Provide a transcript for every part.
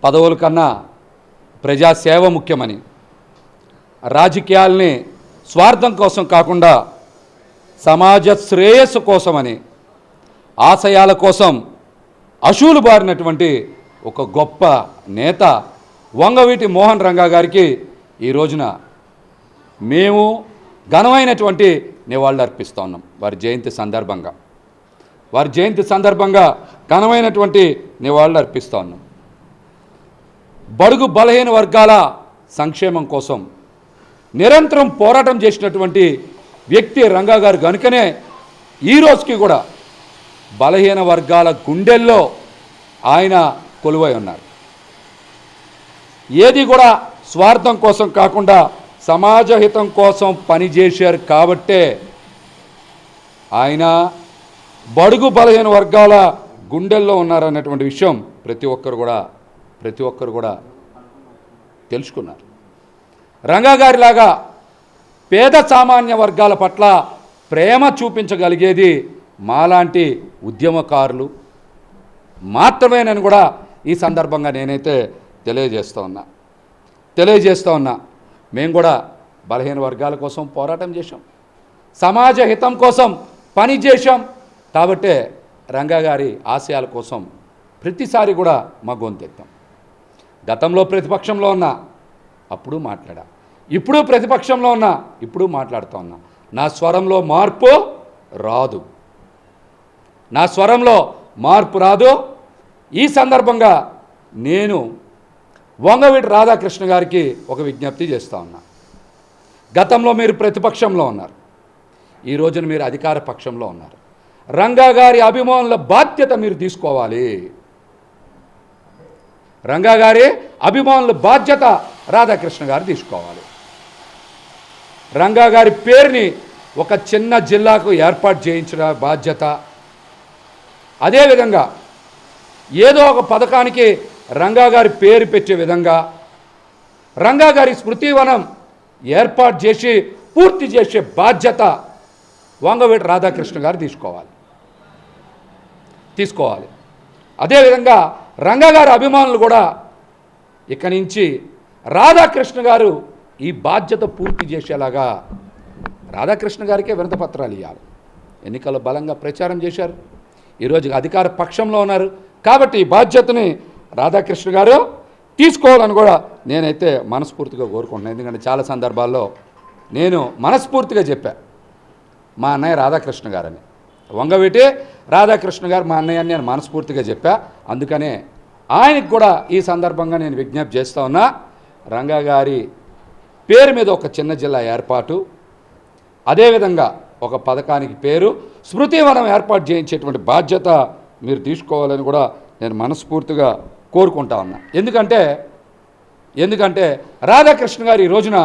పదవుల కన్నా ప్రజాసేవ ముఖ్యమని, రాజకీయాల్ని స్వార్థం కోసం కాకుండా సమాజ శ్రేయస్సు కోసమని, ఆశయాల కోసం అశూలు బారినటువంటి ఒక గొప్ప నేత వంగవీటి మోహన్ రంగా గారికి ఈ రోజున మేము ఘనమైనటువంటి నివాళులు అర్పిస్తూ ఉన్నాం. వారి జయంతి సందర్భంగా ఘనమైనటువంటి నివాళులు అర్పిస్తూ ఉన్నాం. బడుగు బలహీన వర్గాల సంక్షేమం కోసం నిరంతరం పోరాటం చేసినటువంటి వ్యక్తి రంగా గారు కనుకనే ఈ రోజుకి కూడా బలహీన వర్గాల గుండెల్లో ఆయన కొలువై ఉన్నారు. ఏది కూడా స్వార్థం కోసం కాకుండా సమాజ హితం కోసం పనిచేశారు కాబట్టే ఆయన బడుగు బలహీన వర్గాల గుండెల్లో ఉన్నారన్నటువంటి విషయం ప్రతి ఒక్కరు కూడా తెలుసుకున్నారు. రంగా గారిలాగా పేద సామాన్య వర్గాల పట్ల ప్రేమ చూపించగలిగేది మాలాంటి ఉద్యమకారులు మాత్రమేనని కూడా ఈ సందర్భంగా నేనైతే తెలియజేస్తూ ఉన్నా. మేము కూడా బలహీన వర్గాల కోసం పోరాటం చేశాం, సమాజ హితం కోసం పని చేశాం. కాబట్టే రంగా గారి ఆశయాల కోసం ప్రతిసారి కూడా మా గొంతెత్తాం. గతంలో ప్రతిపక్షంలో ఉన్నా అప్పుడు మాట్లాడా, ఇప్పుడు ప్రతిపక్షంలో ఉన్నా ఇప్పుడు మాట్లాడుతూ ఉన్నా. నా స్వరంలో మార్పు రాదు. ఈ సందర్భంగా నేను వంగవీటి రాధాకృష్ణ గారికి ఒక విజ్ఞప్తి చేస్తూ ఉన్నా. గతంలో మీరు ప్రతిపక్షంలో ఉన్నారు, ఈ రోజున మీరు అధికార పక్షంలో ఉన్నారు. రంగా గారి అభిమానుల బాధ్యత మీరు తీసుకోవాలి. రంగా గారి అభిమానుల బాధ్యత రాధాకృష్ణ గారు తీసుకోవాలి. రంగా గారి పేరుని ఒక చిన్న జిల్లాకు ఏర్పాటు చేయించిన బాధ్యత, అదేవిధంగా ఏదో ఒక పథకానికి రంగా గారి పేరు పెట్టే విధంగా రంగా గారి స్మృతివనం ఏర్పాటు చేసి పూర్తి చేసే బాధ్యత వంగవీటి రాధాకృష్ణ గారు తీసుకోవాలి. అదేవిధంగా రంగా గారి అభిమానులు కూడా ఇక్కడి నుంచి రాధాకృష్ణ గారు ఈ బాధ్యత పూర్తి చేసేలాగా రాధాకృష్ణ గారికే వినతిపత్రాలు ఇవ్వాలి. ఎన్నికల్లో బలంగా ప్రచారం చేశారు, ఈరోజు అధికార పక్షంలో ఉన్నారు. కాబట్టి ఈ బాధ్యతని రాధాకృష్ణ గారు తీసుకోవాలని కూడా నేనైతే మనస్ఫూర్తిగా కోరుకుంటున్నాను. ఎందుకంటే చాలా సందర్భాల్లో నేను మనస్ఫూర్తిగా చెప్పా, మా అన్నయ్య రాధాకృష్ణ గారని, వంగవీటి రాధాకృష్ణ గారు మా అన్నయ్య అని నేను మనస్ఫూర్తిగా చెప్పా. అందుకనే ఆయనకు కూడా ఈ సందర్భంగా నేను విజ్ఞప్తి చేస్తూ ఉన్నా. రంగా గారి పేరు మీద ఒక చిన్న జిల్లా ఏర్పాటు, అదేవిధంగా ఒక పథకానికి పేరు స్మృతివనం ఏర్పాటు చేయించేటువంటి బాధ్యత మీరు తీసుకోవాలని కూడా నేను మనస్ఫూర్తిగా కోరుకుంటా ఉన్నా. ఎందుకంటే రాధాకృష్ణ గారు ఈ రోజున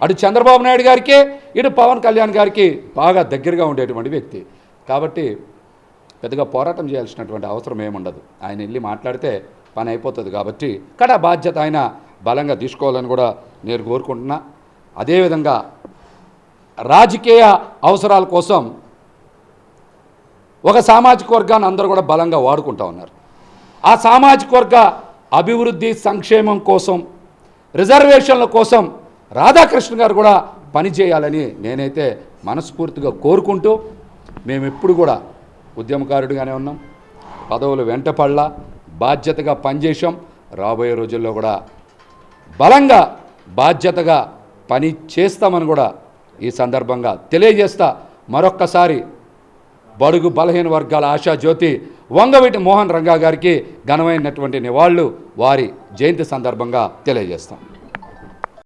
అటు చంద్రబాబు నాయుడు గారికి ఇటు పవన్ కళ్యాణ్ గారికి బాగా దగ్గరగా ఉండేటువంటి వ్యక్తి. కాబట్టి పెద్దగా పోరాటం చేయాల్సినటువంటి అవసరం ఏముండదు. ఆయన వెళ్ళి మాట్లాడితే పని అయిపోతుంది. కాబట్టి ఇక్కడ బాధ్యత ఆయన బలంగా తీసుకోవాలని కూడా నేను కోరుకుంటున్నా. అదేవిధంగా రాజకీయ అవసరాల కోసం ఒక సామాజిక వర్గాన్ని అందరూ కూడా బలంగా వాడుకుంటూ ఉన్నారు. ఆ సామాజిక వర్గ అభివృద్ధి సంక్షేమం కోసం, రిజర్వేషన్ల కోసం రాధాకృష్ణ గారు కూడా పనిచేయాలని నేనైతే మనస్ఫూర్తిగా కోరుకుంటూ, మేము ఎప్పుడు కూడా ఉద్యమకారుడిగానే ఉన్నాం, పదవులు వెంటపడలా, బాధ్యతగా పనిచేసాం. రాబోయే రోజుల్లో కూడా బలంగా బాధ్యతగా పని చేస్తామని కూడా ఈ సందర్భంగా తెలియజేస్తా. మరొక్కసారి బడుగు బలహీన వర్గాల ఆశాజ్యోతి వంగవీటి మోహన్ రంగా గారికి ఘనమైనటువంటి నివాళులు వారి జయంతి సందర్భంగా తెలియజేస్తాం.